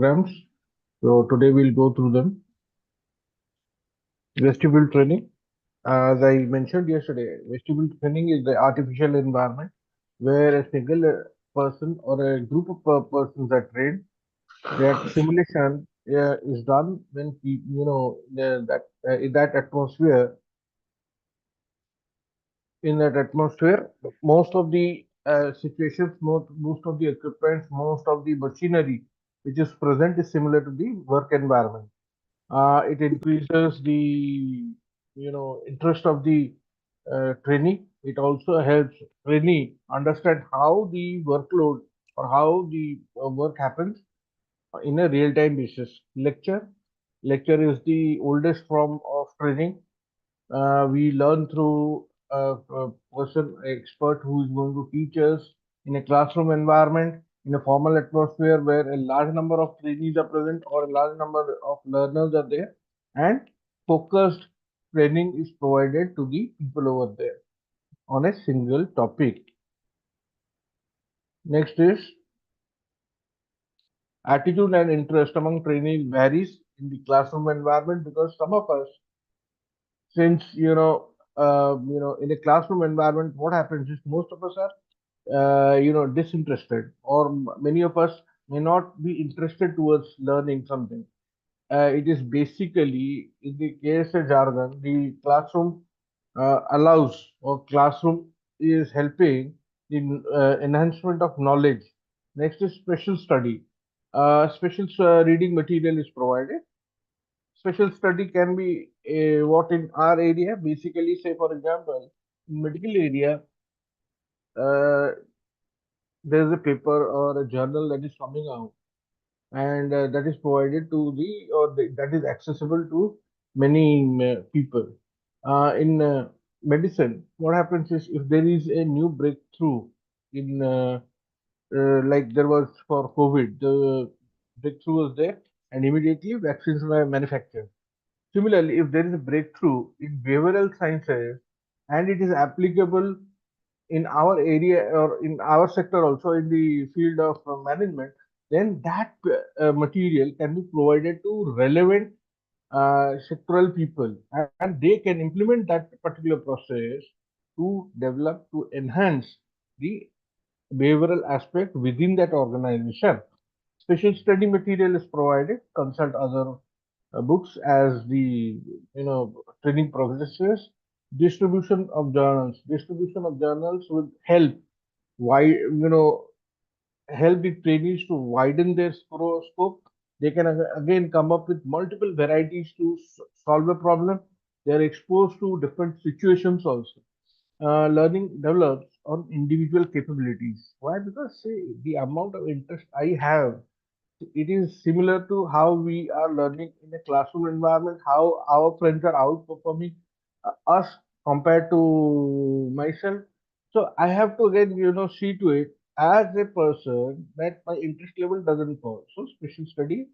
programs. So today we'll go through them. Vestibule training. As I mentioned yesterday, vestibule training is the artificial environment where a single person or a group of persons are trained. That simulation is done when in that atmosphere. In that atmosphere, most of the situations, most of the equipment, most of the machinery which is present is similar to the work environment. It increases the interest of the trainee. It also helps trainee understand how the workload or how the work happens in a real-time basis. Lecture is the oldest form of training. We learn through a person, expert who is going to teach us in a classroom environment, in a formal atmosphere where a large number of trainees are present or a large number of learners are there, and focused training is provided to the people over there on a single topic. Next is attitude and interest among trainees varies in the classroom environment because some of us, since in a classroom environment, what happens is most of us are disinterested, or many of us may not be interested towards learning something. It is basically, in the KSA jargon, the classroom allows, or classroom is helping in enhancement of knowledge. Next is special study. Special reading material is provided. Special study can be what in our area, basically, say for example, in medical area, uh, there is a paper or a journal that is coming out, and that is provided to that is accessible to many people. In medicine, what happens is if there is a new breakthrough in like there was for COVID, the breakthrough was there, and immediately vaccines were manufactured. Similarly, if there is a breakthrough in behavioral sciences and it is applicable in our area or in our sector also in the field of management, then that material can be provided to relevant sectoral people, and they can implement that particular process to develop, to enhance the behavioral aspect within that organization. Special study material is provided, consult other books as the training progresses. Distribution of journals will help why help the trainees to widen their scope. They can again come up with multiple varieties to solve a problem. They are exposed to different situations also. Learning develops on individual capabilities. Why? Because say the amount of interest I have, it is similar to how we are learning in a classroom environment, how our friends are outperforming us compared to myself. So I have to again, see to it as a person that my interest level doesn't fall. So special study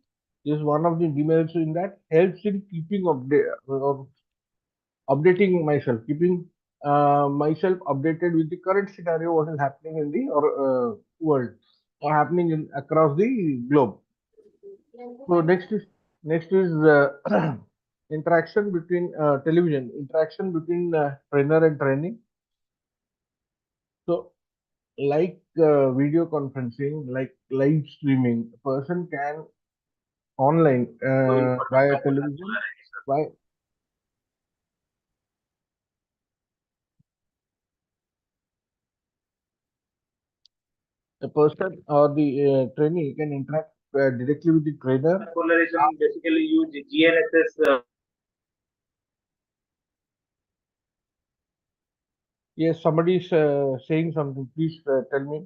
is one of the demerits in that, helps in keeping update or updating myself, keeping myself updated with the current scenario, what is happening in the world or happening in across the globe. So next is interaction between interaction between trainer and training. So like video conferencing, like live streaming, a person can online via television, by a person or the trainee can interact directly with the trainer. Polarization basically use GNSS. Yes, somebody is saying something. Please tell me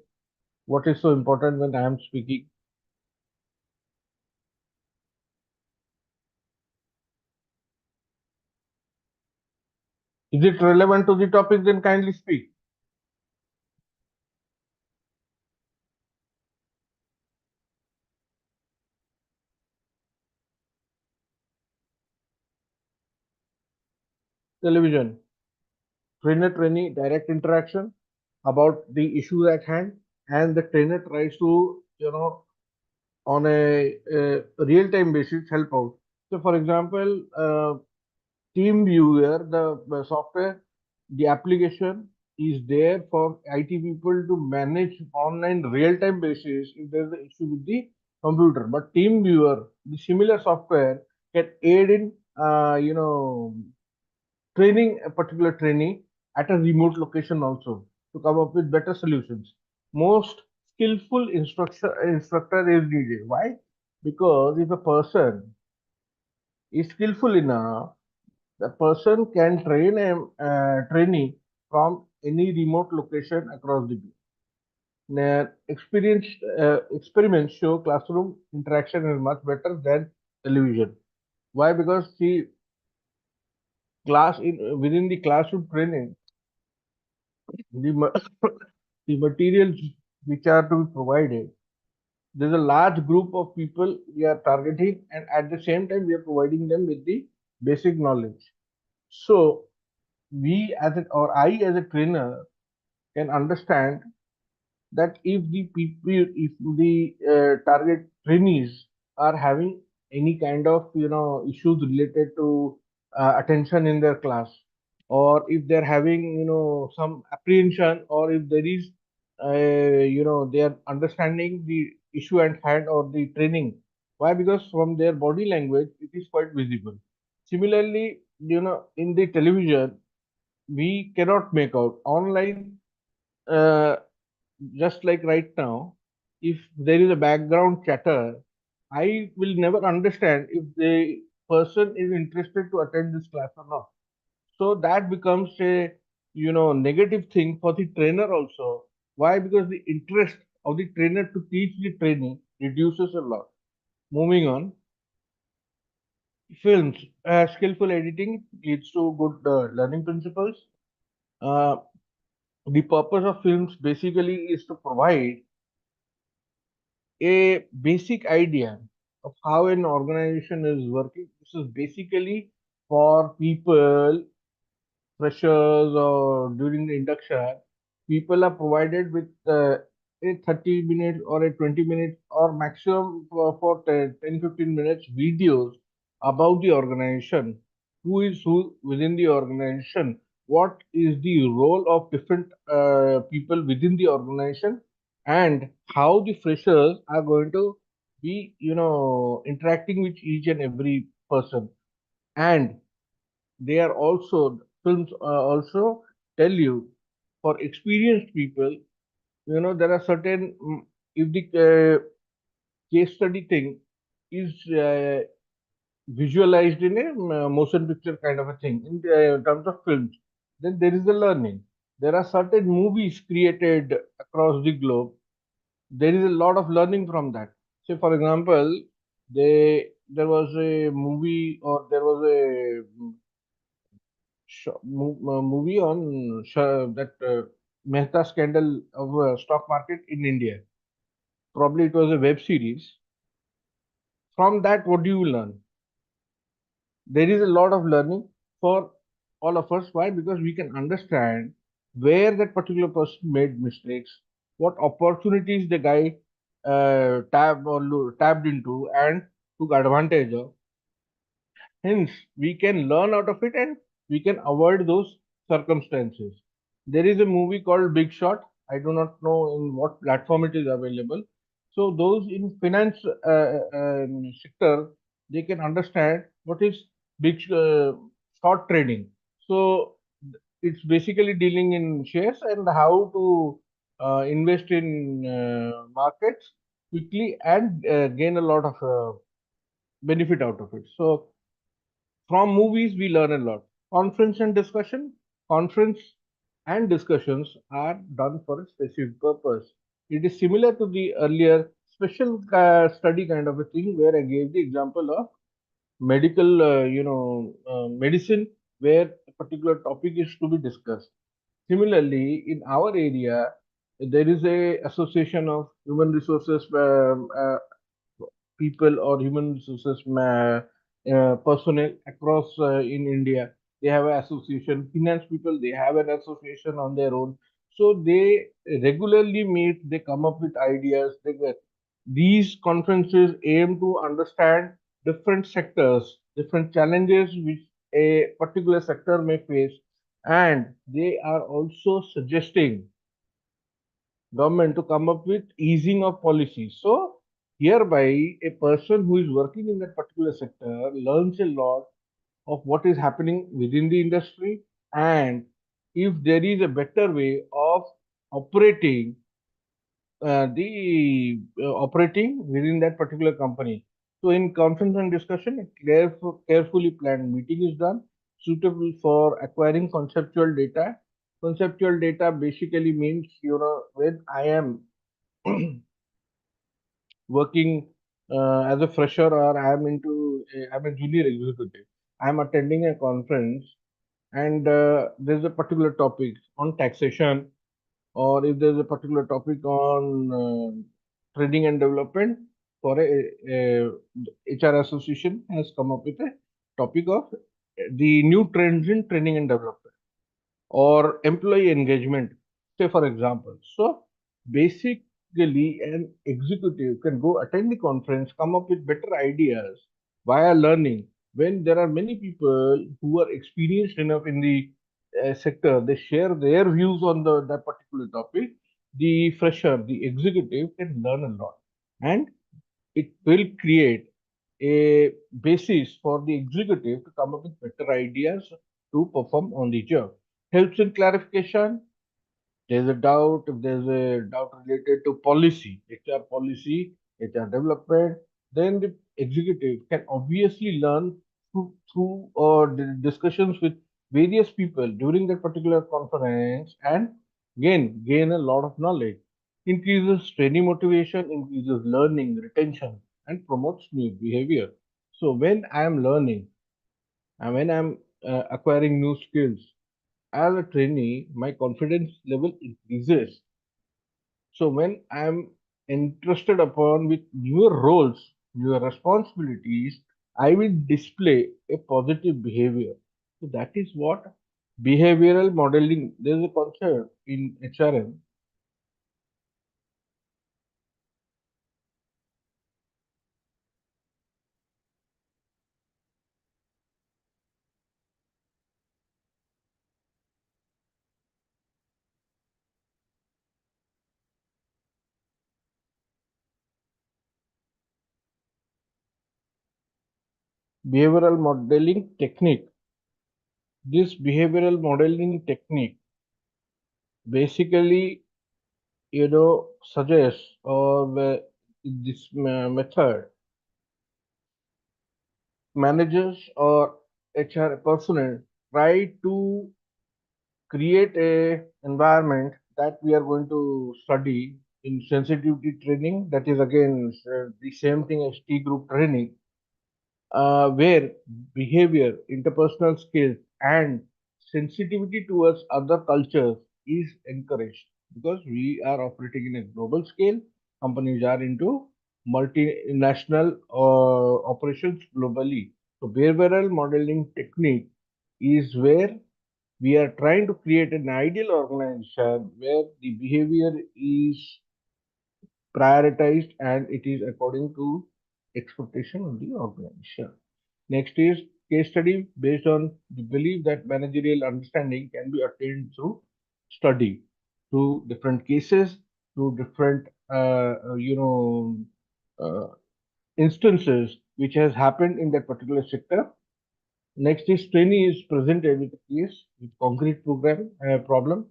what is so important when I am speaking. Is it relevant to the topic? Then kindly speak. Television, trainer trainee direct interaction about the issue at hand, and the trainer tries to on a real-time basis help out. So, for example, Team Viewer, the software, the application is there for IT people to manage online real-time basis if there's an issue with the computer. But Team Viewer, the similar software, can aid in training a particular trainee at a remote location also to come up with better solutions. Most skillful instructor is needed. Why? Because if a person is skillful enough, the person can train a trainee from any remote location across the globe. Experiments show classroom interaction is much better than television. Why? Because the class in within the classroom training, the the materials which are to be provided, there's a large group of people we are targeting, and at the same time we are providing them with the basic knowledge. So we as a, or I as a trainer can understand that if the people, if the target trainees are having any kind of issues related to attention in their class, or if they're having some apprehension, or if there is they are understanding the issue at hand or the training. Why? Because from their body language it is quite visible. Similarly, in the television we cannot make out online. uh, just like right now, if there is a background chatter, I will never understand if the person is interested to attend this class or not. So that becomes a negative thing for the trainer also. Why? Because the interest of the trainer to teach the training reduces a lot. Moving on, films, skillful editing leads to good learning principles. Uh, the purpose of films basically is to provide a basic idea of how an organization is working. This is basically for people, freshers, or during the induction, people are provided with a 30 minutes or a 20 minutes or maximum for 10-15 minutes videos about the organization, who is who within the organization, what is the role of different people within the organization, and how the freshers are going to be interacting with each and every person. And they are also films also tell you, for experienced people, there are certain if the case study thing is visualized in a motion picture kind of a thing in terms of films, then there is a learning. There are certain movies created across the globe. There is a lot of learning from that. Say for example, there was a movie, or there was a movie on that Mehta scandal of stock market in India. Probably it was a web series. From that, what do you learn? There is a lot of learning for all of us. Why? Because we can understand where that particular person made mistakes, what opportunities the guy tapped into and took advantage of. Hence, we can learn out of it, and we can avoid those circumstances. There is a movie called Big Shot. I do not know in what platform it is available. So those in finance sector, they can understand what is big short trading. So it's basically dealing in shares and how to invest in markets quickly and gain a lot of benefit out of it. So from movies, we learn a lot. Conference and discussion. Conference and discussions are done for a specific purpose. It is similar to the earlier special study kind of a thing where I gave the example of medical, medicine, where a particular topic is to be discussed. Similarly, in our area, there is a association of human resources people, or human resources personnel across in India. They have an association. Finance people, they have an association on their own. So they regularly meet. They come up with ideas. these conferences aim to understand different sectors, different challenges which a particular sector may face, and they are also suggesting government to come up with easing of policies. So hereby a person who is working in that particular sector learns a lot of what is happening within the industry, and if there is a better way of operating the operating within that particular company. So in conference and discussion, a carefully planned meeting is done suitable for acquiring conceptual data. Conceptual data basically means, when I am working as a fresher, or I'm a junior executive, I'm attending a conference, and there's a particular topic on taxation, or if there's a particular topic on training and development for a HR association has come up with a topic of the new trends in training and development or employee engagement, say for example. So basically, an executive can go attend the conference, come up with better ideas via learning. When there are many people who are experienced enough in the sector, they share their views on that particular topic. The fresher, the executive can learn a lot, and it will create a basis for the executive to come up with better ideas to perform on the job. Helps in clarification. There's a doubt, if there's a doubt related to policy, HR policy, HR development, then the executive can obviously learn through the discussions with various people during that particular conference, and gain a lot of knowledge. Increases training motivation, increases learning, retention, and promotes new behavior. So when I am learning and when I'm acquiring new skills as a trainee, my confidence level increases. So when I'm interested upon with newer roles, newer responsibilities, I will display a positive behavior. So that is what behavioral modeling. There's a concept in HRM. Behavioral modeling technique. This behavioral modeling technique basically, suggests, or this method, managers or HR personnel try to create a environment that we are going to study in sensitivity training. That is again the same thing as T group training, where behavior, interpersonal skills, and sensitivity towards other cultures is encouraged, because we are operating in a global scale. Companies are into multinational operations globally. So behavioral modeling technique is where we are trying to create an ideal organization where the behavior is prioritized and it is according to expectation of the organization. Next is case study based on the belief that managerial understanding can be attained through study, through different cases, through different uh, instances which has happened in that particular sector. Next is trainee is presented with a case with concrete problem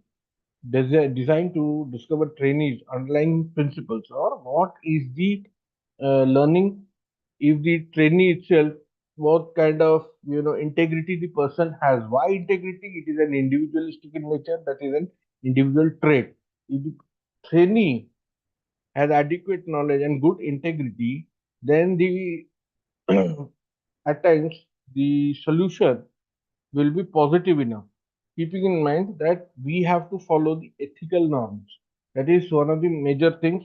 designed to discover trainees' underlying principles, or what is the learning, if the trainee itself, what kind of integrity the person has. Why integrity? It is an individualistic in nature, that is an individual trait. If the trainee has adequate knowledge and good integrity, then the at times the solution will be positive enough, keeping in mind that we have to follow the ethical norms. That is one of the major things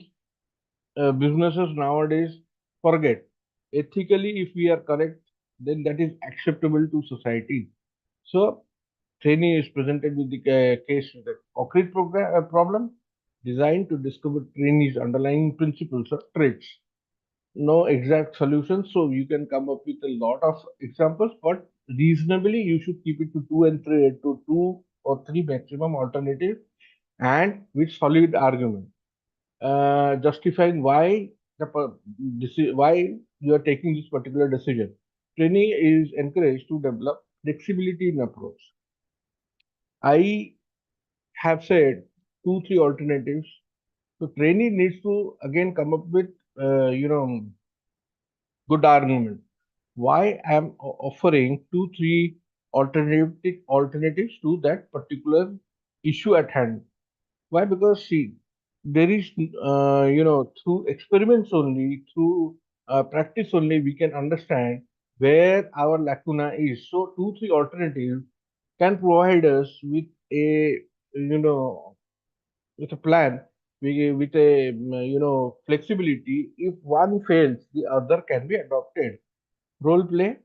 businesses nowadays forget. Ethically, if we are correct, then that is acceptable to society. So, trainee is presented with the case with a concrete problem, designed to discover trainees' underlying principles or traits. No exact solutions, so you can come up with a lot of examples, but reasonably you should keep it to two and three to two or three maximum alternatives and with solid argument justifying why why you are taking this particular decision. Training is encouraged to develop flexibility in approach. I have said two, three alternatives. So trainee needs to again come up with good argument. Why I am offering two, three alternatives to that particular issue at hand. Why? Because see, there is, through experiments only, through practice only, we can understand where our lacuna is. So, two, three alternatives can provide us with a, with a plan, with a, flexibility. If one fails, the other can be adopted. Role play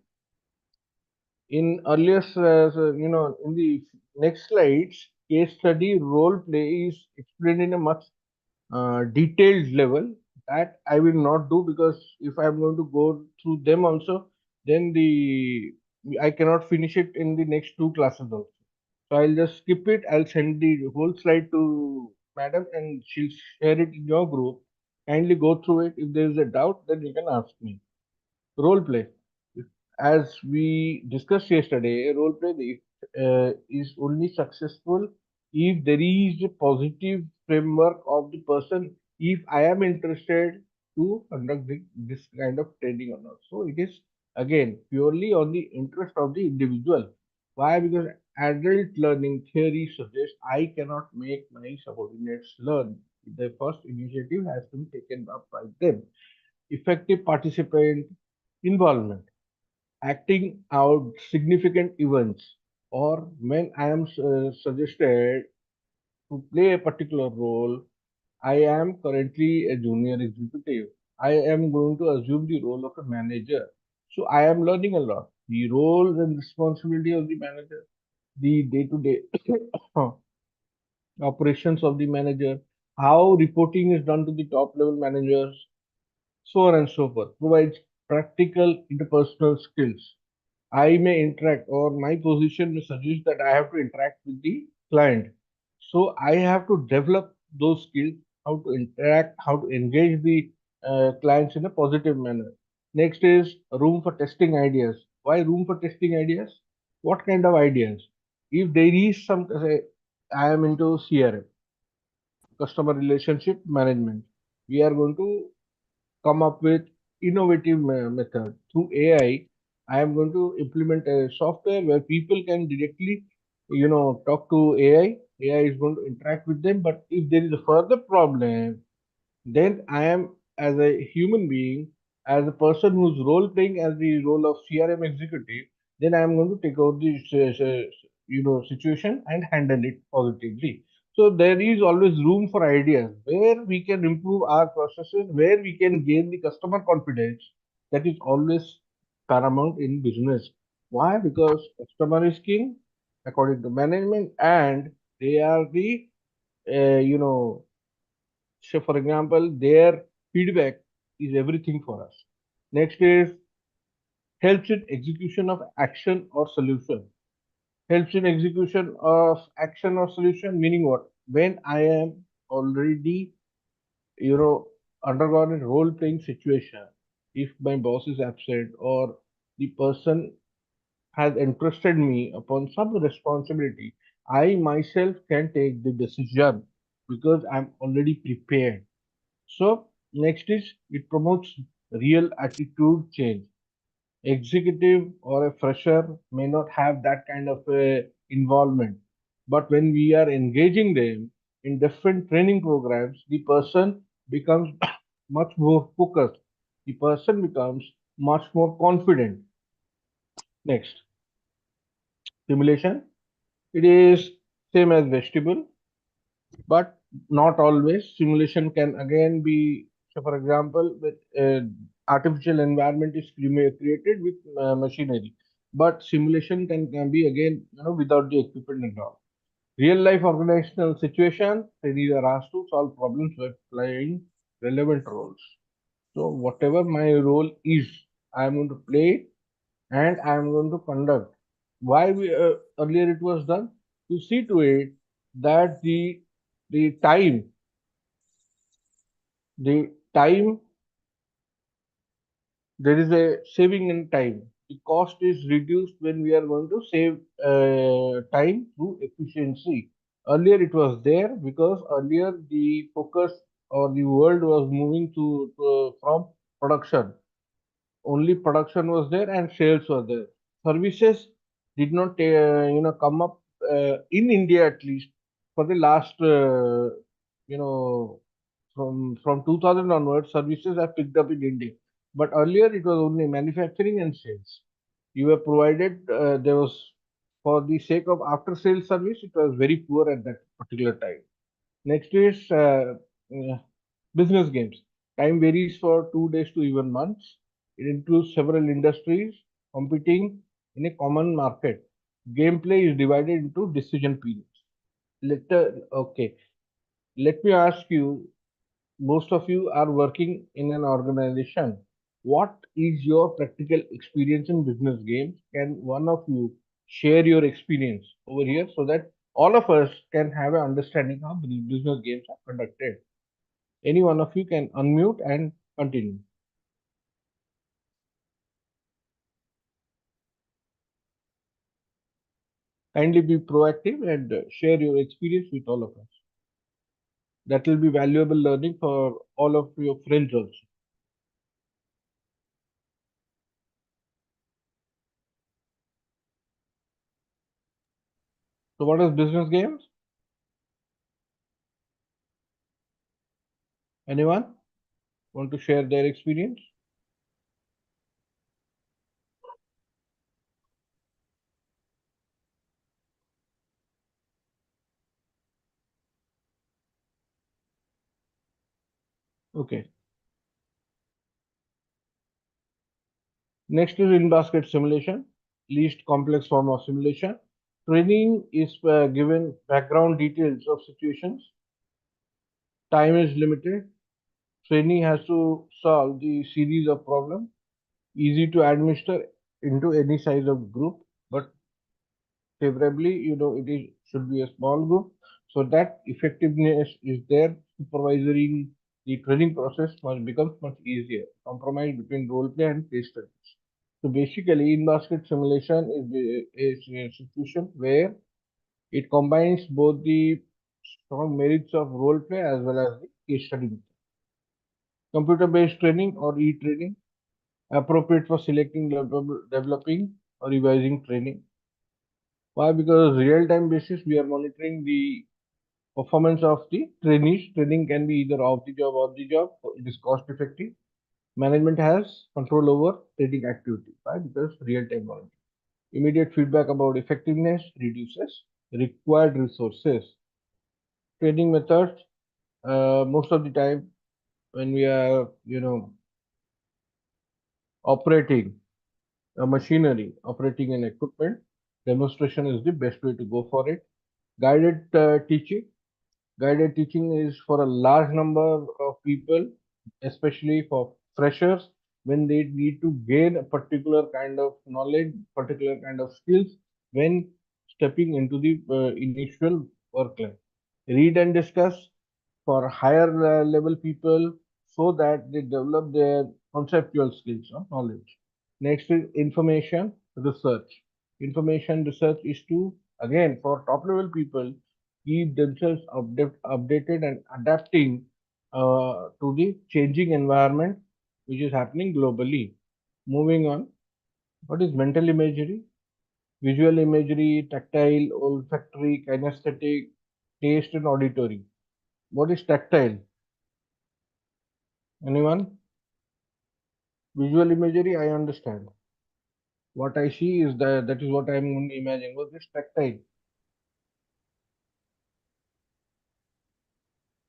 in earlier, in the next slides, case study role play is explained in a much detailed level that I will not do because if I'm going to go through them also, then I cannot finish it in the next two classes also. So I'll just skip it. I'll send the whole slide to madam and she'll share it in your group. Kindly go through it. If there is a doubt, then you can ask me. Role play. As we discussed yesterday, role play is only successful if there is a positive framework of the person. If I am interested to conduct this kind of training or not. So it is again purely on the interest of the individual. Why? Because adult learning theory suggests I cannot make my subordinates learn. The first initiative has to be taken up by them. Effective participant involvement, acting out significant events, or when I am suggested to play a particular role, I am currently a junior executive. I am going to assume the role of a manager. So I am learning a lot. The roles and responsibility of the manager, the day-to-day operations of the manager, how reporting is done to the top level managers, so on and so forth, provides practical interpersonal skills. I may interact, or my position may suggest that I have to interact with the client. So I have to develop those skills, how to interact, how to engage the clients in a positive manner. Next is room for testing ideas. Why room for testing ideas? What kind of ideas? If there is some, say, I am into CRM, customer relationship management. We are going to come up with innovative method through AI. I am going to implement a software where people can directly, talk to AI. AI is going to interact with them. But if there is a further problem, then I am, as a human being, as a person who's role playing as the role of CRM executive, then I am going to take out this, situation and handle it positively. So there is always room for ideas where we can improve our processes, where we can gain the customer confidence. That is always paramount in business. Why? Because customer is king, according to management, and they are the, you know, so, for example, their feedback is everything for us. Next is helps in execution of action or solution. Helps in execution of action or solution, meaning what? When I am already, you know, undergone a role playing situation, if my boss is absent or the person has entrusted me upon some responsibility, I myself can take the decision because I'm already prepared. So next is it promotes real attitude change. Executive or a fresher may not have that kind of a involvement, but when we are engaging them in different training programs, the person becomes much more focused. The person becomes much more confident. Next, simulation. It is same as vestibule, but not always. Simulation can again be, so for example, with artificial environment is created with machinery, but simulation can be again, without the equipment and all. Real life organizational situation, trainees are asked to solve problems by playing relevant roles. So whatever my role is, I am going to play it and I am going to conduct. Why earlier it was done? To see to it that the time there is a saving in time. The cost is reduced when we are going to save time through efficiency. Earlier it was there because earlier the focus or the world was moving to from production. Only production was there and sales were there. Services did not come up in India at least for the last you know from 2000 onwards. Services have picked up in India, but earlier it was only manufacturing and sales. You were provided there was for the sake of after sales service. It was very poor at that particular time. Next is business games. Time varies for 2 days to even months. It includes several industries competing in a common market. Gameplay is divided into decision periods. Okay, let me ask you, most of you are working in an organization. What is your practical experience in business games? Can one of you share your experience over here so that all of us can have an understanding how business games are conducted? Any one of you can unmute and continue. Kindly be proactive and share your experience with all of us. That will be valuable learning for all of your friends also. So what is business games? Anyone want to share their experience? Okay. Next is in-basket simulation, least complex form of simulation. Training is given background details of situations. Time is limited. Training has to solve the series of problems. Easy to administer into any size of group, but favorably, it is should be a small group so that effectiveness is there. Supervising the training process must become much easier. Compromise between role play and case studies. So basically, in-basket simulation is a situation where it combines both the strong merits of role play as well as the case study method. Computer-based training or e-training, appropriate for selecting, developing, or revising training. Why? Because real-time basis, we are monitoring the performance of the trainees. Training can be either off the job or the job. So it is cost effective. Management has control over training activity. Why? Because real-time monitoring. Immediate feedback about effectiveness reduces required resources. Training methods, most of the time when we are, operating a machinery, operating an equipment, demonstration is the best way to go for it. Guided teaching. Guided teaching is for a large number of people, especially for freshers, when they need to gain a particular kind of knowledge, particular kind of skills when stepping into the initial work life. Read and discuss for higher level people so that they develop their conceptual skills or knowledge. Next is information research. Information research is to, again, for top level people, keep themselves updated and adapting to the changing environment which is happening globally. Moving on, what is mental imagery? Visual imagery, tactile, olfactory, kinesthetic, taste, and auditory. What is tactile? Anyone? Visual imagery, I understand. What I see is that is what I am only imagining. What is tactile?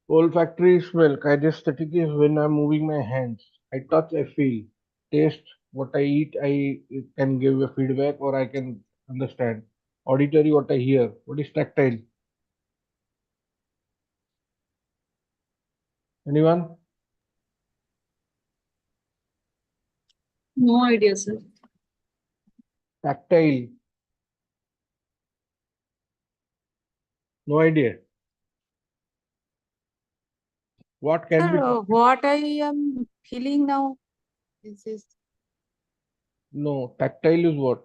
Olfactory smell. Kinesthetic is when I'm moving my hands. I touch, I feel. Taste, what I eat, I can give a feedback or I can understand. Auditory, what I hear. What is tactile? Anyone? No idea, sir. Tactile. No idea. What can be? Sir, what I am feeling now is No, tactile is what?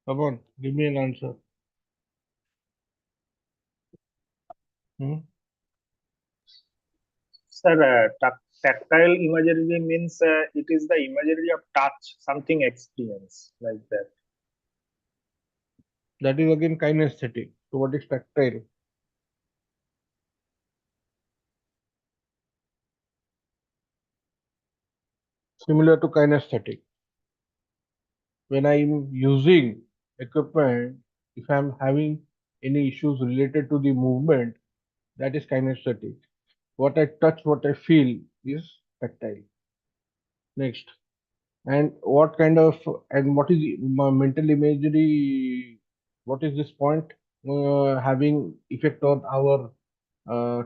Come on, give me an answer. Hmm? Sir, tactile imagery means it is the imagery of touch, something experience like that. That is again kinesthetic. So what is tactile? Similar to kinesthetic. When I'm using equipment, if I'm having any issues related to the movement, that is kinesthetic. What I touch, what I feel is tactile. Next. And what kind of, and what is mental imagery? What is this point having effect on our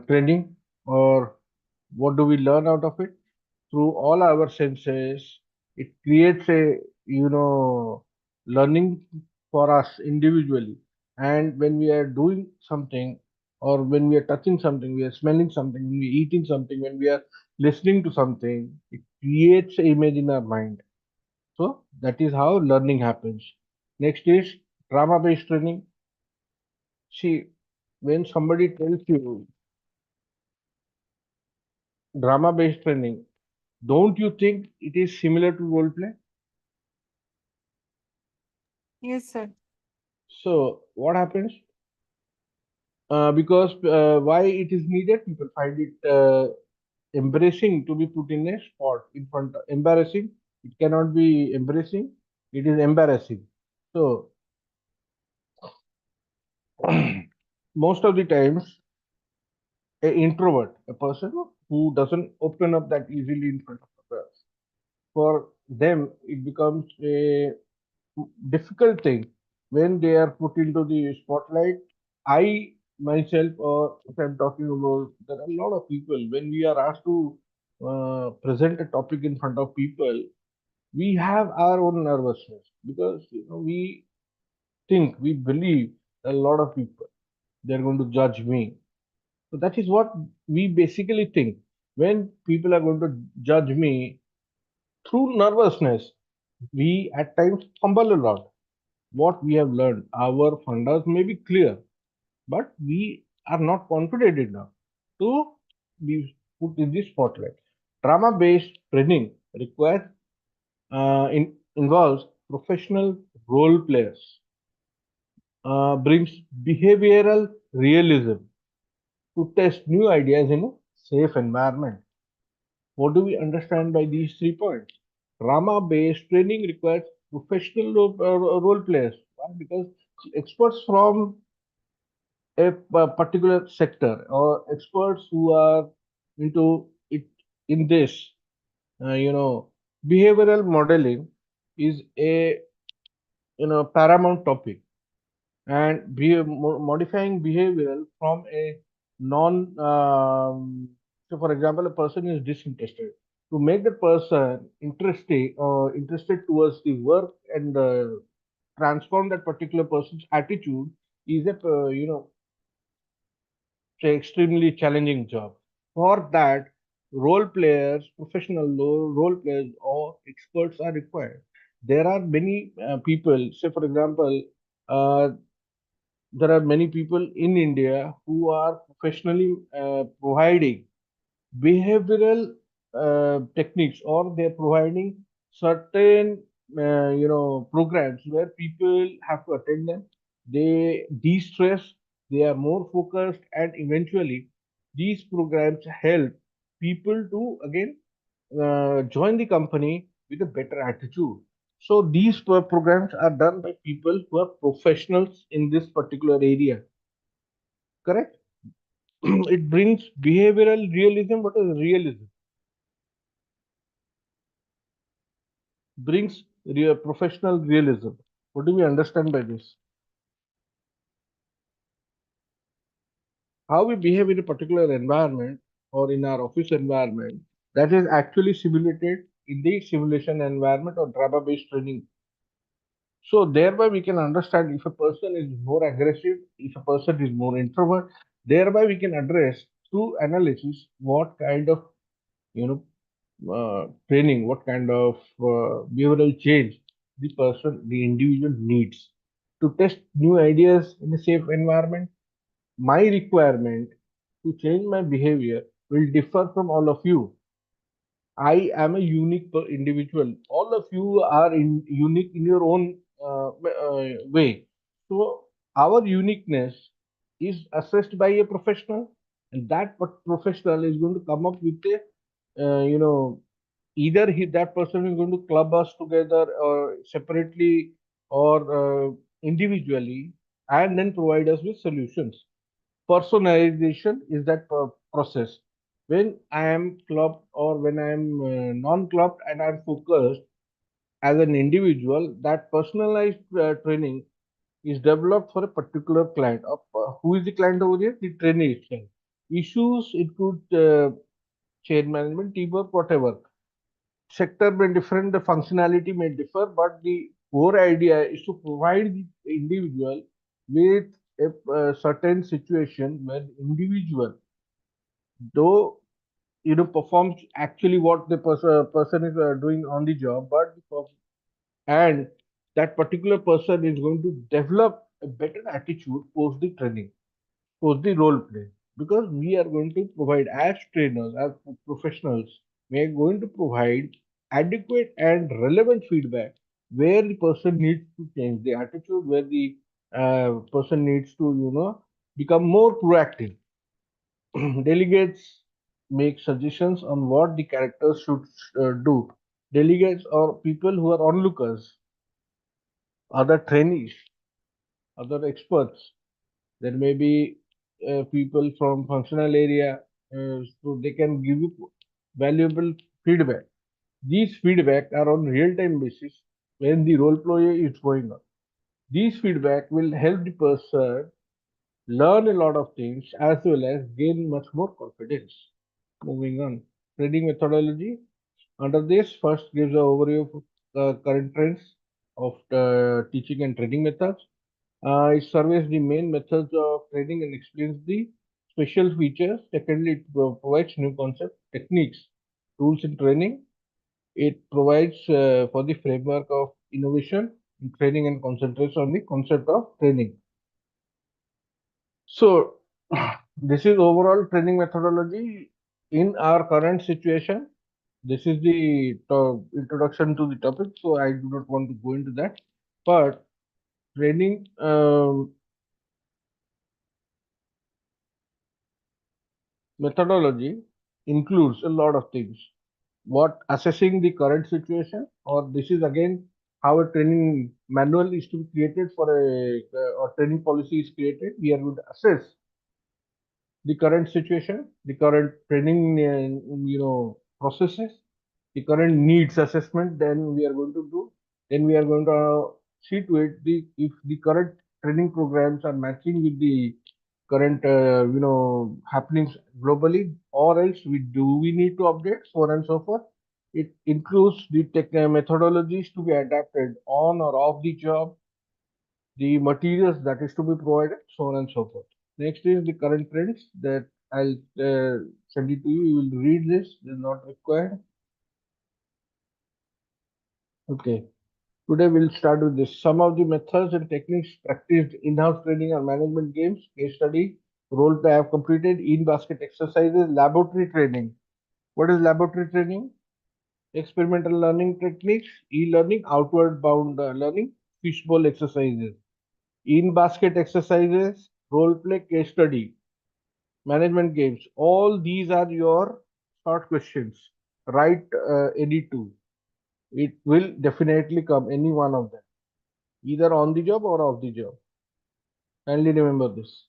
training, or what do we learn out of it? Through all our senses, it creates a, learning for us individually. And when we are doing something, or when we are touching something, we are smelling something, when we are eating something, when we are listening to something, it creates an image in our mind. So that is how learning happens. Next is drama based training. See, when somebody tells you drama based training, don't you think it is similar to role play? yes, sir. So what happens? Because why it is needed? People find it embarrassing to be put in a spot in front. Embarrassing. It cannot be embarrassing. It is embarrassing. So most of the times, a introvert, a person who doesn't open up that easily in front of others, for them it becomes a difficult thing when they are put into the spotlight. I myself, or if I'm talking about, there are a lot of people, when we are asked to present a topic in front of people, we have our own nervousness, because we think, we believe a lot of people, they're going to judge me. So that is what we basically think. When people are going to judge me through nervousness, we at times fumble a lot. What we have learned, our fundas may be clear, but we are not confident enough to be put in the spotlight. Drama-based training requires involves professional role players, brings behavioral realism to test new ideas in a safe environment. What do we understand by these 3 points? Drama-based training requires professional role players. Why? Because experts from a particular sector, or experts who are into it in this, you know, behavioral modeling is a paramount topic, and modifying behavioral from a non so for example, a person is disinterested, to make the person interested towards the work, and transform that particular person's attitude, is a extremely challenging job. For that, role players, professional role players or experts are required. There are many people, say for example, uh, there are many people in India who are professionally providing behavioral techniques, or they're providing certain programs where people have to attend them. They de-stress, they are more focused, and eventually these programs help people to again join the company with a better attitude. So these programs are done by people who are professionals in this particular area. Correct? It brings behavioral realism. What is realism? Brings professional realism. What do we understand by this? how we behave in a particular environment or in our office environment, that is actually simulated in the simulation environment or drama based training. So thereby we can understand if a person is more aggressive, if a person is more introvert. Thereby we can address through analysis what kind of you know training, what kind of behavioral change the individual needs to test new ideas in a safe environment. My requirement to change my behavior will differ from all of you. I am a unique individual. All of you are unique in your own way. So our uniqueness is assessed by a professional, and that professional is going to come up with a, either that person is going to club us together or separately or individually, and then provide us with solutions. Personalization is that process. When I am clubbed or when I am non-clubbed and I'm focused as an individual, that personalized training is developed for a particular client. Who is the client over here? The trainee itself. Issues include chain management, teamwork, whatever. Sector may different, the functionality may differ, but the core idea is to provide the individual with a certain situation where the individual, though performs actually what the person is doing on the job, but and that particular person is going to develop a better attitude post the training, post the role play, because we are going to provide as trainers, as professionals, we are going to provide adequate and relevant feedback where the person needs to change the attitude, where the person needs to become more proactive. Delegates make suggestions on what the characters should do. Delegates or people who are onlookers, other trainees, other experts. There may be people from functional area, so they can give you valuable feedback. These feedback are on real-time basis when the role play is going on. These feedback will help the person learn a lot of things as well as gain much more confidence. Moving on, training methodology. Under this, first gives an overview of current trends of teaching and training methods. It surveys the main methods of training and explains the special features. Secondly, it provides new concepts, techniques, tools in training. It provides for the framework of innovation in training and concentrates on the concept of training. So, this is overall training methodology in our current situation. This is the introduction to the topic, so I do not want to go into that. But training methodology includes a lot of things. What assessing the current situation, or this is again how a training manual is to be created for a or training policy is created. We are going to assess the current situation, the current training, processes, the current needs assessment. Then we are going to do. Then we are going to see to it if the current training programs are matching with the current happenings globally, or else we need to update, so on and so forth. It includes the methodologies to be adapted on or off the job, the materials that is to be provided, so on and so forth. Next is the current trends that I'll send it to you. You will read this. It is not required. Okay. Today we'll start with this. Some of the methods and techniques practiced in-house training or management games, case study, role play I have completed, in-basket exercises, laboratory training. What is laboratory training? Experimental learning techniques, e-learning, outward bound learning, fishbowl exercises, in-basket exercises, role play, case study, management games. All these are your short questions. Write any two. It will definitely come, any one of them, either on the job or off the job. Kindly remember this.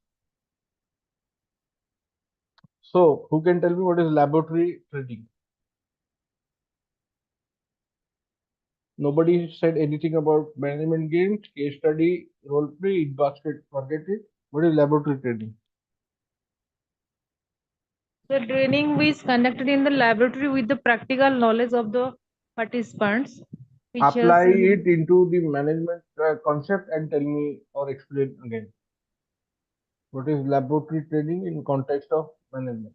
So, who can tell me what is laboratory training? Nobody said anything about management games, case study, role play, in basket, forget it. What is laboratory training? The training is conducted in the laboratory with the practical knowledge of the participants. Which Apply has it into the management concept and tell me or explain again. What is laboratory training in context of management?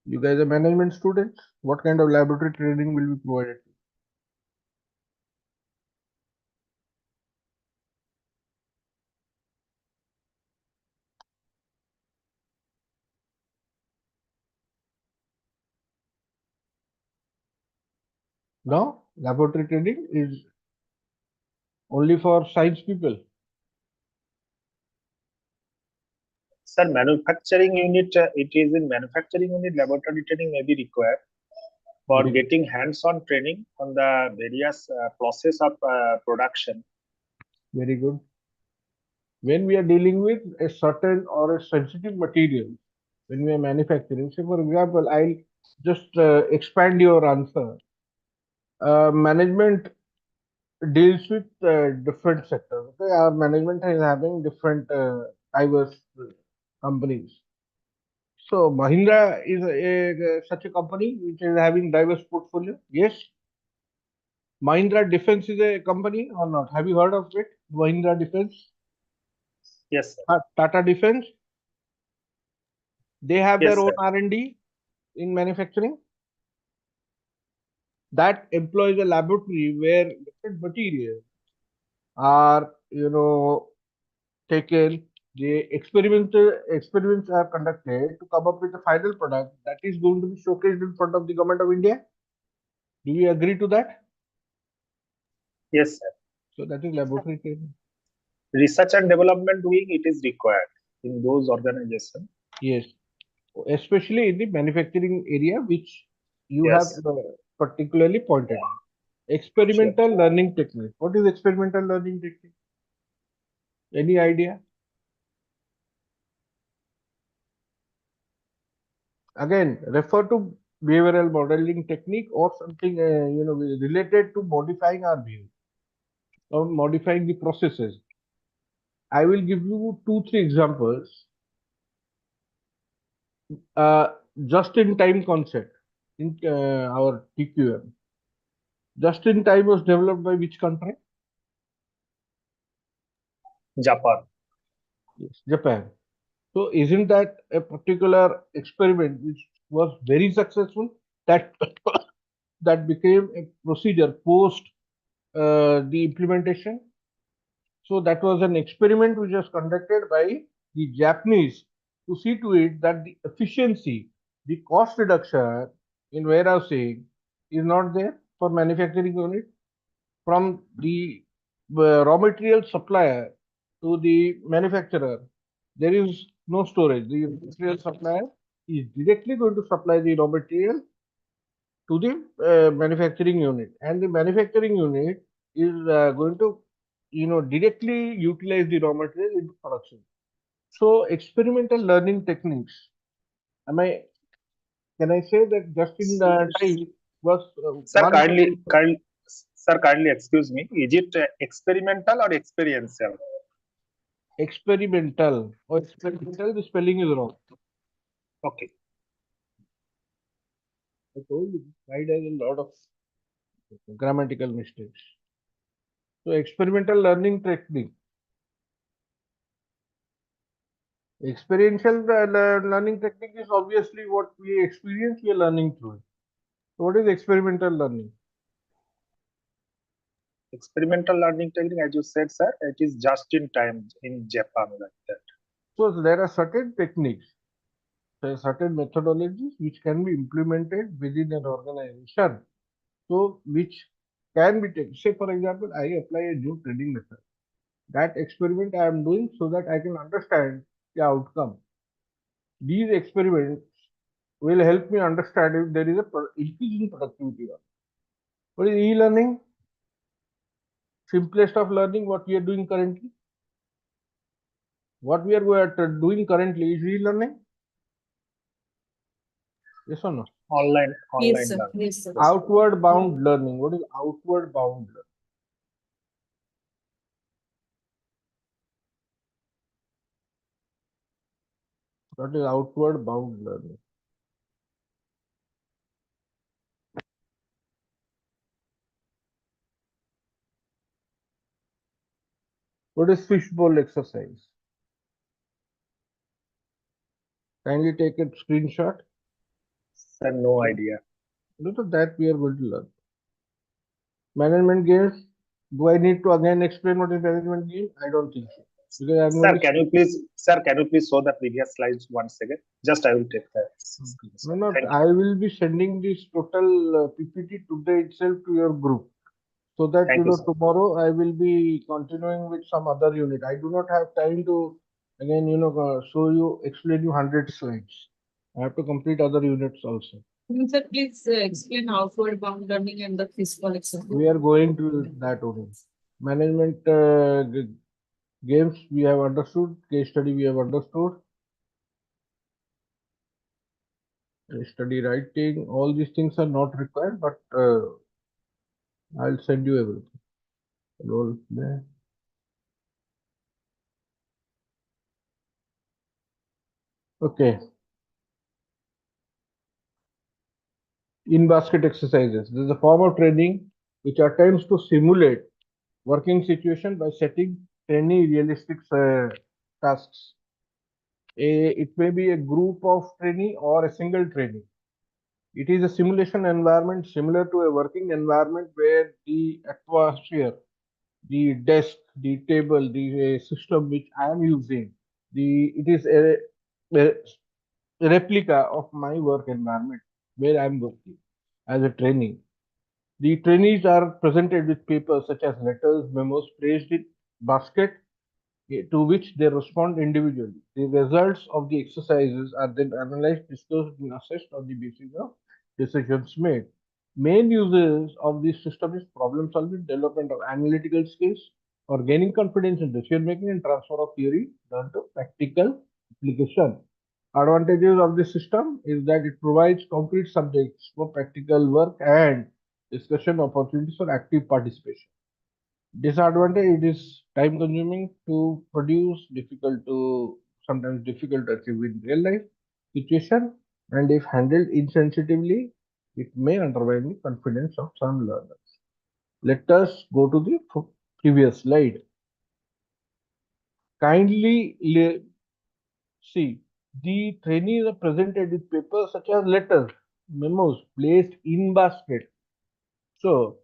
You guys are management students. What kind of laboratory training will be provided? No, laboratory training is only for science people. Sir, manufacturing unit, it is in manufacturing unit, laboratory training may be required for Very good. getting hands-on training on the various process of production. Very good. When we are dealing with a certain or a sensitive material, when we are manufacturing, say for example, I'll just expand your answer. Management deals with different sectors. Okay, our management is having different diverse companies. So Mahindra is such a company which is having diverse portfolio. Yes. Mahindra Defense is a company or not? Have you heard of it? Mahindra Defense, Yes, sir. Tata Defense. They have Yes, their own sir. R&D in manufacturing. That employs a laboratory where different materials are, taken. The experiments are conducted to come up with a final product that is going to be showcased in front of the government of India. Do you agree to that? Yes, sir. So that is laboratory training. Research and development wing, it is required in those organizations. Yes, especially in the manufacturing area, which you Yes. have particularly pointed out. Experimental learning technique. What is experimental learning technique? Any idea? Again, refer to behavioral modeling technique or something related to modifying our behavior or modifying the processes. I will give you 2-3 examples. Just in time concept in our TQM. Just in time was developed by which country? Japan. Yes, Japan. So isn't that a particular experiment which was very successful that that became a procedure post the implementation? So that was an experiment which was conducted by the Japanese to see to it that the efficiency, the cost reduction in warehousing is not there for manufacturing unit. From the raw material supplier to the manufacturer, there is no storage. The material supplier is directly going to supply the raw material to the manufacturing unit, and the manufacturing unit is going to directly utilize the raw material into production. So experimental learning techniques, am I can I say that just in the time was Sir, one kindly excuse me. Is it experimental or experiential? experimental or experimental, the spelling is wrong. Okay. I told you slide has a lot of grammatical mistakes. So experimental learning technique. Experiential learning technique is obviously what we experience, we are learning through it. So what is experimental learning? Experimental learning technique, as you said, sir, it is just in time in Japan like that. So there are certain techniques, there are certain methodologies which can be implemented within an organization. So which can be taken. Say for example, I apply a new training method. That experiment I am doing so that I can understand the outcome. These experiments will help me understand if there is a increase in productivity. What is e-learning? Simplest of learning, what we are doing currently. What we are doing currently is e-learning. Yes or no? Online Yes, sir. learning. Yes, sir. Outward bound learning. What is outward bound learning? That is outward bound learning. What is fishbowl exercise? Kindly take a screenshot. Sir, no idea. Look at that we are going to learn. Management games. Do I need to again explain what is management game? I don't think so. Because I'm Sir, going to can you please show the previous slides once again? Just I will take that. no, Thank you. I will be sending this total PPT today itself to your group. So that Thank you, sir. tomorrow I will be continuing with some other unit. I do not have time to again show you, explain you 100 slides. I have to complete other units also. Sir, please explain outward bound learning and the physical exercise. We are going to that only. Management games we have understood. Case study we have understood. Case study writing. All these things are not required, but I'll send you everything. Role play. Okay. In-basket exercises. This is a form of training which attempts to simulate working situation by setting any realistic tasks. It may be a group of trainee or a single trainee. It is a simulation environment similar to a working environment where the atmosphere, the desk, the table, the system which I am using, it is a replica of my work environment where I am working as a trainee. The trainees are presented with papers such as letters, memos placed in basket to which they respond individually. The results of the exercises are then analyzed, discussed, and assessed on the basis of decisions made. Main uses of this system is problem solving, development of analytical skills, or gaining confidence in decision making and transfer of theory learned to practical application. Advantages of this system is that it provides concrete subjects for practical work and discussion opportunities for active participation. Disadvantage, it is time consuming to produce, sometimes difficult to achieve in real life situation, and if handled insensitively, it may undermine the confidence of some learners. Let us go to the previous slide. Kindly see, the trainees are presented with papers such as letters, memos placed in basket. So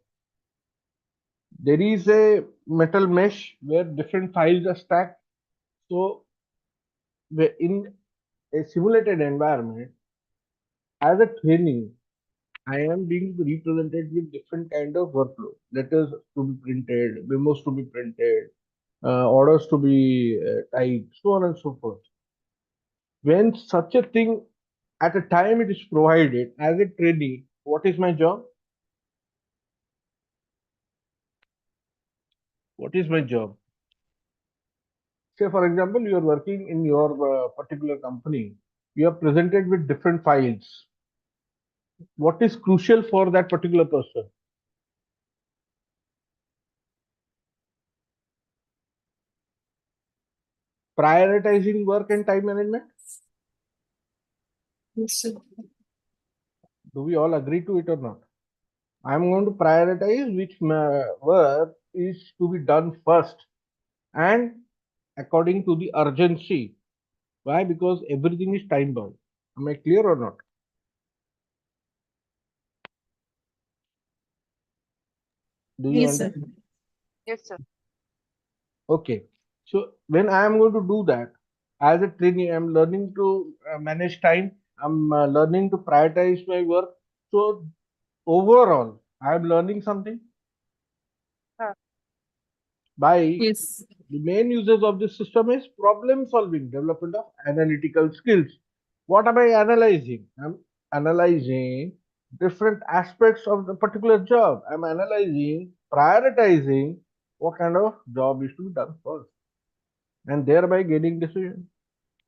there is a metal mesh where different files are stacked. So in a simulated environment, as a trainee, I am being represented with different kind of workflow. Letters to be printed, memos to be printed, orders to be typed, so on and so forth. When such a thing at a time it is provided as a trainee, what is my job? What is my job? Say, for example, you are working in your particular company. You are presented with different files. What is crucial for that particular person? Prioritizing work and time management. Yes, sir. Do we all agree to it or not? I am going to prioritize which work is to be done first and according to the urgency. Why? Because everything is time bound. Am I clear or not? Do you Yes, sir. understand? Yes, sir. Okay. So when I am going to do that as a trainee, I am learning to manage time. I'm learning to prioritize my work. So overall, I am learning something. By Yes. the main uses of this system is problem solving, development of analytical skills. What am I analyzing? I'm analyzing different aspects of the particular job. I'm analyzing, prioritizing what kind of job is to be done first, and thereby gaining decision.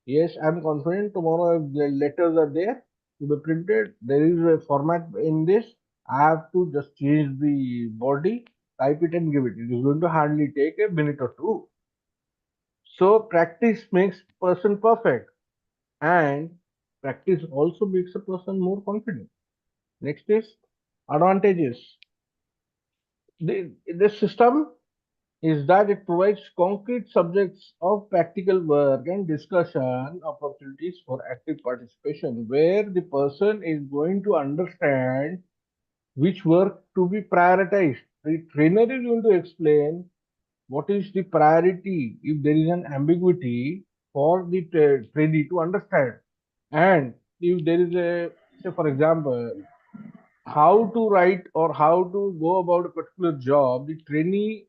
Yes, I'm confident tomorrow if the letters are there to be printed, there is a format in this. I have to just change the body, type it and give it. It is going to hardly take a minute or two. So practice makes person perfect. and practice also makes a person more confident. Next is advantages. This system is that it provides concrete subjects of practical work and discussion opportunities for active participation, where the person is going to understand which work to be prioritized. The trainer is going to explain what is the priority if there is an ambiguity for the trainee to understand. And if there is a, say for example, how to write or how to go about a particular job, the trainee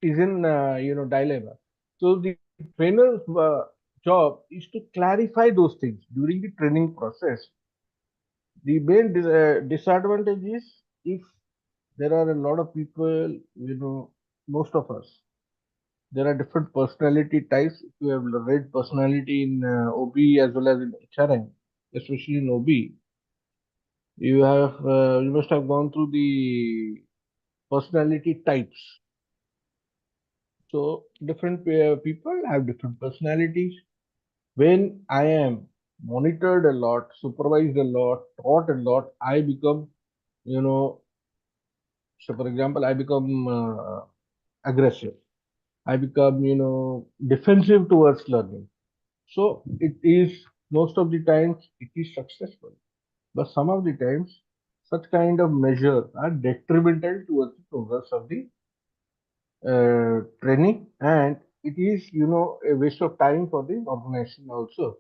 is in dilemma. So the trainer's job is to clarify those things during the training process. The main disadvantage is if there are a lot of people, most of us, there are different personality types. If you have read personality in OB as well as in HRM, especially in OB, you must have gone through the personality types. So different people have different personalities. When I am monitored a lot, supervised a lot, taught a lot, I become, you know, so for example, I become aggressive. I become, defensive towards learning. So it is most of the times it is successful, but some of the times such kind of measures are detrimental towards the progress of the training, and it is a waste of time for the organization also.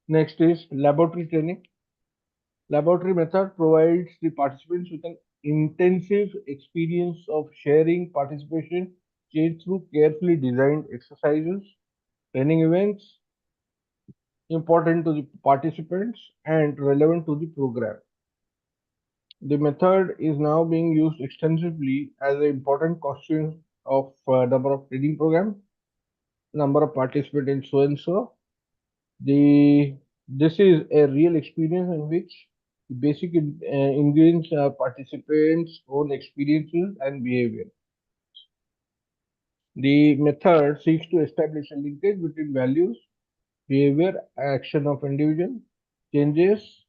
Next is laboratory training. Laboratory method provides the participants with an intensive experience of sharing participation change through carefully designed exercises, training events important to the participants and relevant to the program. The method is now being used extensively as an important constituent of number of training programs, number of participants in so and so. This is a real experience in which the basic ingredients are participants' own experiences and behavior. The method seeks to establish a linkage between values, behavior, action of individual. Changes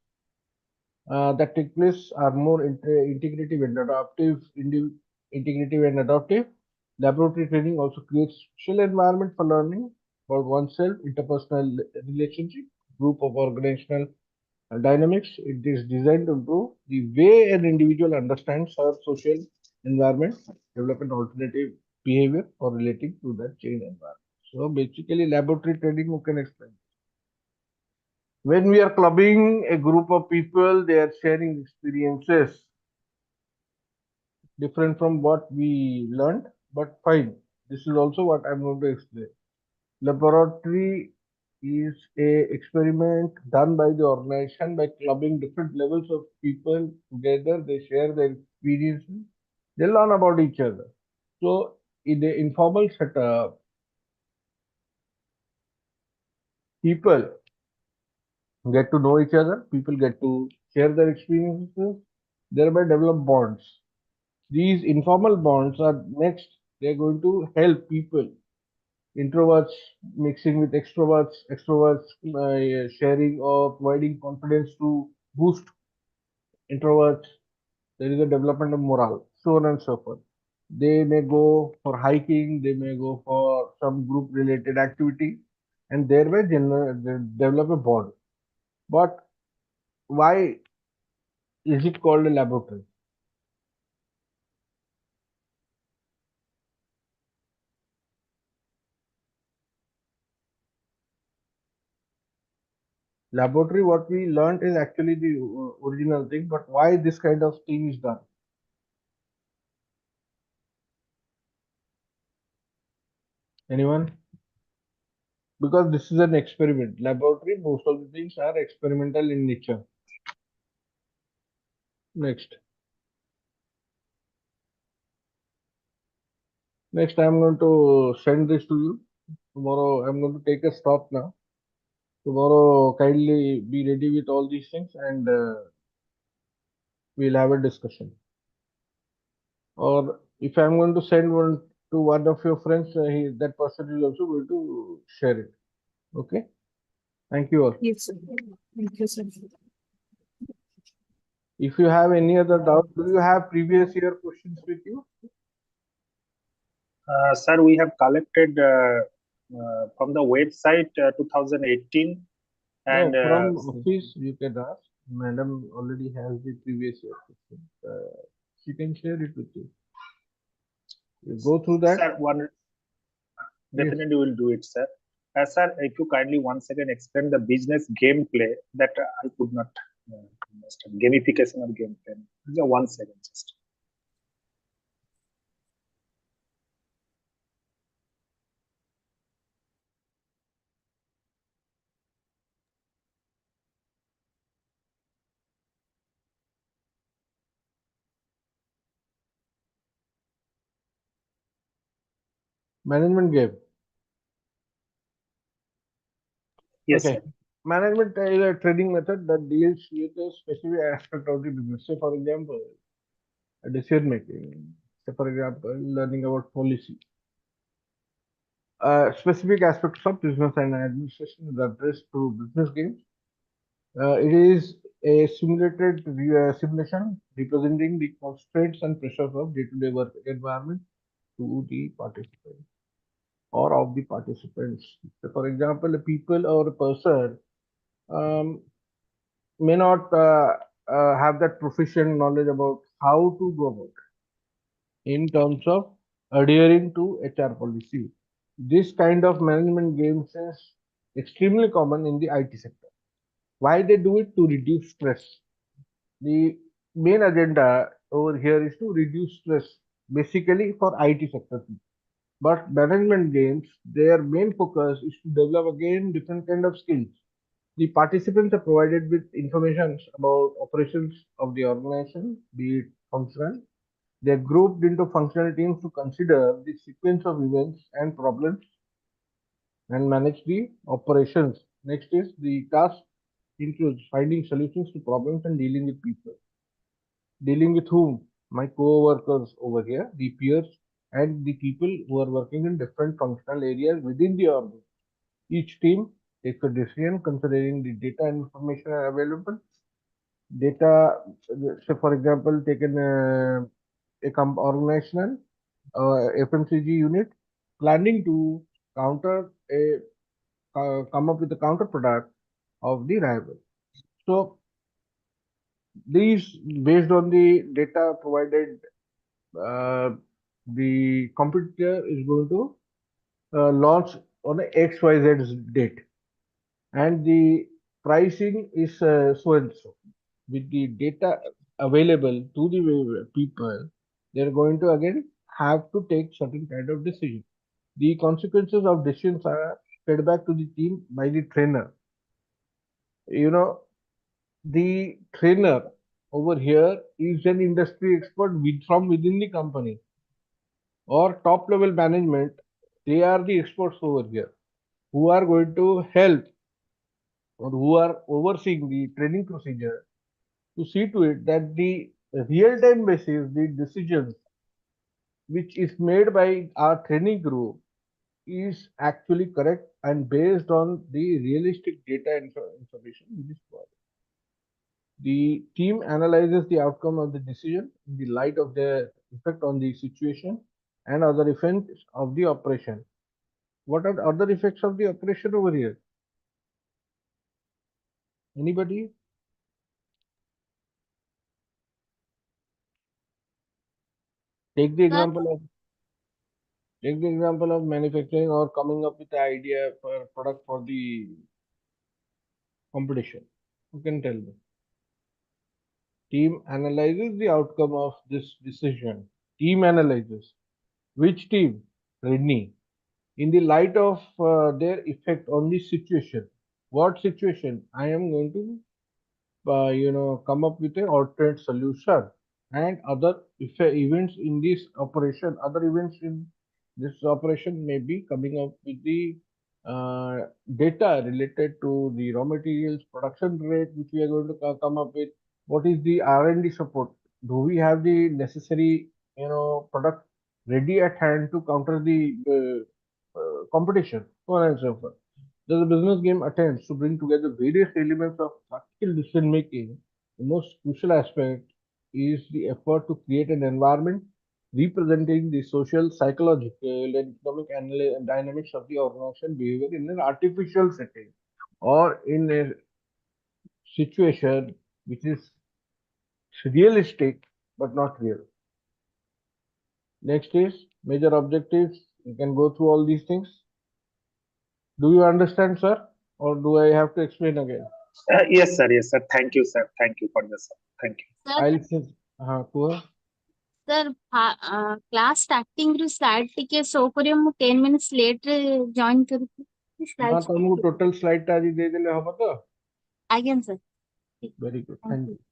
that take place are more integrative and adaptive. Integrative and adaptive. Laboratory training also creates social environment for learning about oneself, interpersonal relationship, group of organizational dynamics. It is designed to improve the way an individual understands her social environment, develop an alternative behavior for relating to that change environment. So basically, laboratory training, who can explain? When we are clubbing a group of people, they are sharing experiences different from what we learned, but fine. This is also what I'm going to explain. Laboratory is a experiment done by the organization by clubbing different levels of people together. They share their experiences. They learn about each other. So in the informal setup, people get to know each other. People get to share their experiences, thereby develop bonds. These informal bonds are next. They're going to help people, introverts mixing with extroverts sharing or providing confidence to boost introverts. There is a development of morale, so on and so forth. They may go for hiking, they may go for some group related activity, and thereby develop a bond. But why is it called a laboratory? Laboratory, what we learned is actually the original thing, but why this kind of thing is done? Anyone? Because this is an experiment. Laboratory, most of the things are experimental in nature. Next. Next, I'm going to send this to you. Tomorrow, I'm going to take a stop now. Tomorrow, kindly be ready with all these things and we'll have a discussion. Or if I'm going to send one to one of your friends, that person is also going to share it. Okay? Thank you all. Yes, sir. Thank you, sir. If you have any other doubt, do you have previous year questions with you? Sir, we have collected from the website 2018 and No, from office you can ask. Madam already has the previous year question. She can share it with you. You go through that. sir, one Yes. definitely will do it, sir. Sir, if you kindly once again explain the business gameplay that I could not understand. Gamification or gameplay. Just 1 second, just. Management game. Yes, Okay. sir. Management is a training method that deals with a specific aspect of the business. Say, for example, decision making. Say, for example, learning about policy. Specific aspects of business and administration is addressed through business games. It is a simulation representing the constraints and pressures of day-to-day work environment to the participants or of the participants. So for example, a people or a person may not have that proficient knowledge about how to go about it in terms of adhering to HR policy. This kind of management games is extremely common in the IT sector. Why they do it? To reduce stress. The main agenda over here is to reduce stress, basically for IT sector. But management games, their main focus is to develop again different kind of skills. The participants are provided with information about operations of the organization, be it functional. They are grouped into functional teams to consider the sequence of events and problems and manage the operations. Next is the task includes finding solutions to problems and dealing with people. Dealing with whom? My co-workers over here, the peers, and the people who are working in different functional areas within the organization. Each team takes a decision considering the data and information are available. Data, so for example, taken organizational FMCG unit planning to counter a come up with a counter product of the rival. So these based on the data provided, the competitor is going to launch on a XYZ date, and the pricing is so and so. With the data available to the people, they're going to again have to take certain kind of decision. The consequences of decisions are fed back to the team by the trainer. You know, the trainer over here is an industry expert from within the company or top level management. They are the experts over here who are going to help or who are overseeing the training procedure to see to it that the real time basis, the decisions which is made by our training group is actually correct and based on the realistic data information which is provided. The team analyzes the outcome of the decision in the light of their effect on the situation and other effects of the operation. What are the other effects of the operation over here? Anybody? Take the example of manufacturing or coming up with the idea for a product for the competition. You can tell me. Team analyzes the outcome of this decision. Team analyzes. Which team? Redney. In the light of their effect on the situation. What situation? I am going to come up with an alternate solution and other events in this operation. Other events in this operation may be coming up with the data related to the raw materials production rate, which we are going to come up with. What is the R&D support? Do we have the necessary product ready at hand to counter the competition, so on and so forth. The business game attempts to bring together various elements of practical decision making. The most crucial aspect is the effort to create an environment representing the social, psychological, and economic dynamics of the organization behavior in an artificial setting or in a situation which is realistic but not real. Next is major objectives. You can go through all these things. Do you understand, sir? Or do I have to explain again? Yes, sir. Yes, sir. Thank you, sir. Thank you for this. Sir. Thank you. Sir, I'll say, କୁହ। class starting ରୁ slide ଟିକେ show କରିବ ମୁଁ 10 minutes late ରେ join କରିବି ହଁ slides ତମକୁ total slide ଟା ଆଜି ଦେଇଦେଲେ ହବ ତ? ଆଜ୍ଞା sir very good, Thank thank you. You.